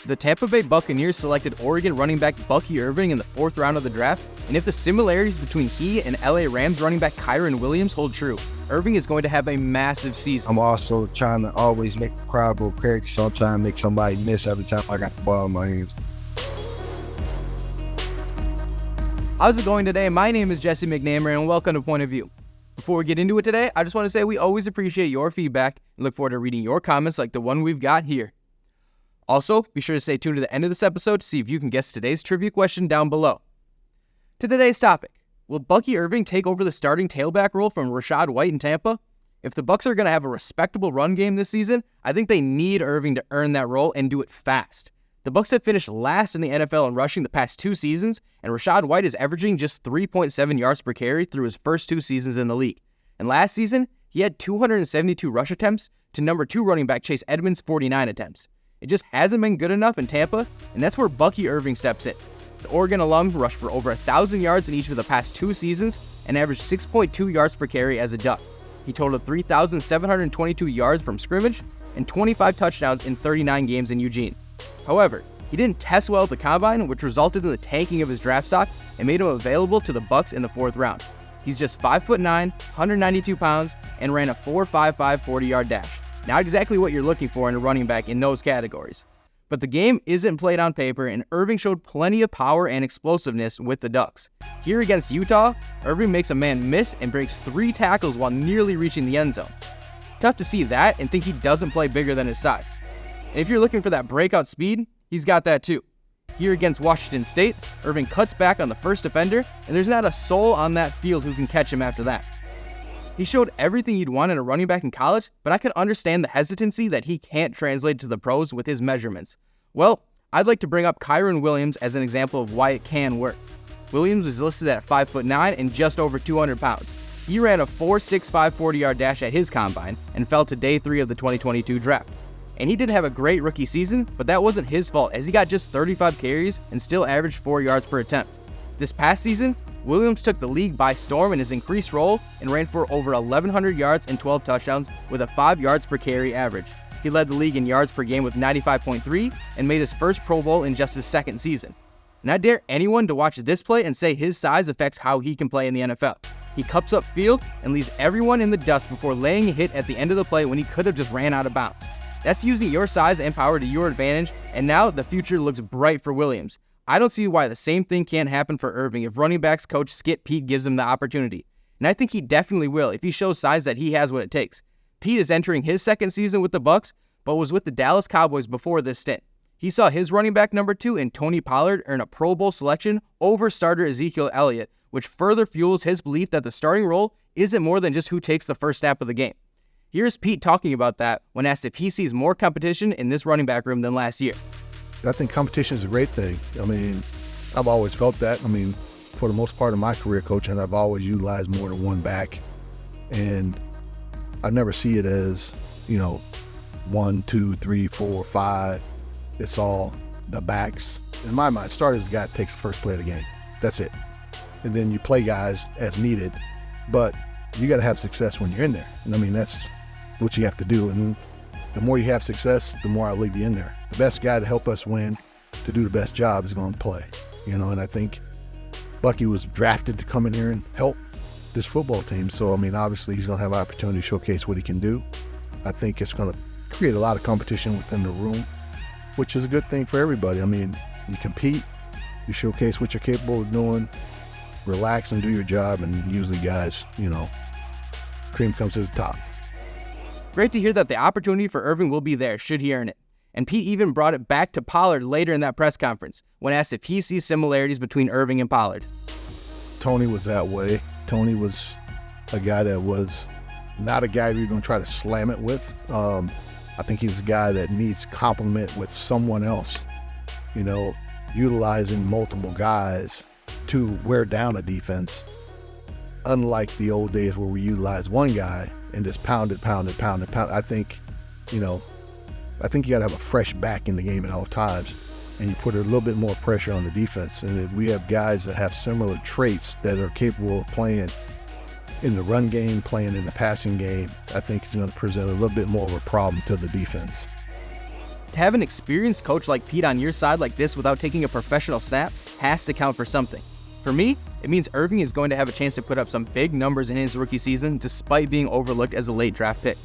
The Tampa Bay Buccaneers selected Oregon running back Bucky Irving in the 4th round of the draft, and if the similarities between he and LA Rams running back Kyren Williams hold true, Irving is going to have a massive season. I'm also trying to always make the crowd go crazy, so I'm trying to make somebody miss every time I got the ball in my hands. How's it going today? My name is Jesse McNamara, and welcome to Point of View. Before we get into it today, I just want to say we always appreciate your feedback and look forward to reading your comments like the one we've got here. Also, be sure to stay tuned to the end of this episode to see if you can guess today's trivia question down below. To today's topic, will Bucky Irving take over the starting tailback role from Rachaad White in Tampa? If the Bucs are going to have a respectable run game this season, I think they need Irving to earn that role and do it fast. The Bucs have finished last in the NFL in rushing the past 2 seasons, and Rachaad White is averaging just 3.7 yards per carry through his first 2 seasons in the league. And last season, he had 272 rush attempts to number 2 running back Chase Edmonds' 49 attempts. It just hasn't been good enough in Tampa, and that's where Bucky Irving steps in. The Oregon alum rushed for over 1,000 yards in each of the past 2 seasons and averaged 6.2 yards per carry as a Duck. He totaled 3,722 yards from scrimmage and 25 touchdowns in 39 games in Eugene. However, he didn't test well at the Combine, which resulted in the tanking of his draft stock and made him available to the Bucs in the 4th round. He's just 5'9", 192 pounds, and ran a 4.55 40-yard dash. Not exactly what you're looking for in a running back in those categories. But the game isn't played on paper, and Irving showed plenty of power and explosiveness with the Ducks. Here against Utah, Irving makes a man miss and breaks 3 tackles while nearly reaching the end zone. Tough to see that and think he doesn't play bigger than his size. And if you're looking for that breakout speed, he's got that too. Here against Washington State, Irving cuts back on the first defender, and there's not a soul on that field who can catch him after that. He showed everything you'd want in a running back in college, but I could understand the hesitancy that he can't translate to the pros with his measurements. Well, I'd like to bring up Kyren Williams as an example of why it can work. Williams is listed at 5'9" and just over 200 pounds. He ran a 4.65 40-yard dash at his combine and fell to day 3 of the 2022 draft. And he did have a great rookie season, but that wasn't his fault as he got just 35 carries and still averaged 4 yards per attempt. This past season, Williams took the league by storm in his increased role and ran for over 1,100 yards and 12 touchdowns with a 5 yards per carry average. He led the league in yards per game with 95.3 and made his first Pro Bowl in just his 2nd season. And I dare anyone to watch this play and say his size affects how he can play in the NFL. He cups up field and leaves everyone in the dust before laying a hit at the end of the play when he could have just ran out of bounds. That's using your size and power to your advantage, and now the future looks bright for Williams. I don't see why the same thing can't happen for Irving if running backs coach Skip Pete gives him the opportunity. And I think he definitely will if he shows signs that he has what it takes. Pete is entering his 2nd season with the Bucs, but was with the Dallas Cowboys before this stint. He saw his running back number 2 in Tony Pollard earn a Pro Bowl selection over starter Ezekiel Elliott, which further fuels his belief that the starting role isn't more than just who takes the first snap of the game. Here's Pete talking about that when asked if he sees more competition in this running back room than last year. I think competition is a great thing. I mean, I've always felt that. I mean, for the most part of my career coaching, I've always utilized more than one back. And I never see it as, 1, 2, 3, 4, 5. It's all the backs. In my mind, starter is the guy that takes the first play of the game. That's it. And then you play guys as needed. But you got to have success when you're in there. And I mean, that's what you have to do. And the more you have success, the more I'll leave you in there. The best guy to help us win, to do the best job, is going to play. And I think Bucky was drafted to come in here and help this football team. So, I mean, obviously he's going to have an opportunity to showcase what he can do. I think it's going to create a lot of competition within the room, which is a good thing for everybody. I mean, you compete, you showcase what you're capable of doing, relax and do your job, and usually guys, cream comes to the top. Great to hear that the opportunity for Irving will be there should he earn it. And Pete even brought it back to Pollard later in that press conference when asked if he sees similarities between Irving and Pollard. Tony was that way. Tony was a guy that was not a guy you're going to try to slam it with. I think he's a guy that needs complement with someone else, utilizing multiple guys to wear down a defense. Unlike the old days where we utilized one guy and just pound it. I think you got to have a fresh back in the game at all times, and you put a little bit more pressure on the defense. And if we have guys that have similar traits that are capable of playing in the run game, playing in the passing game, I think it's going to present a little bit more of a problem to the defense. To have an experienced coach like Pete on your side like this without taking a professional snap has to count for something. For me, it means Irving is going to have a chance to put up some big numbers in his rookie season despite being overlooked as a late draft pick.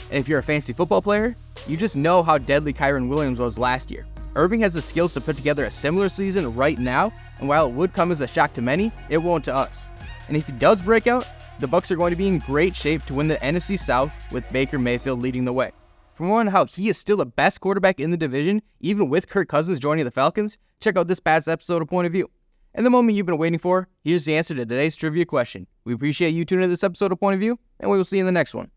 And if you're a fantasy football player, you just know how deadly Kyren Williams was last year. Irving has the skills to put together a similar season right now, and while it would come as a shock to many, it won't to us. And if he does break out, the Bucs are going to be in great shape to win the NFC South with Baker Mayfield leading the way. For more on how he is still the best quarterback in the division, even with Kirk Cousins joining the Falcons, check out this past episode of Point of View. And the moment you've been waiting for, here's the answer to today's trivia question. We appreciate you tuning into this episode of Point of View, and we will see you in the next one.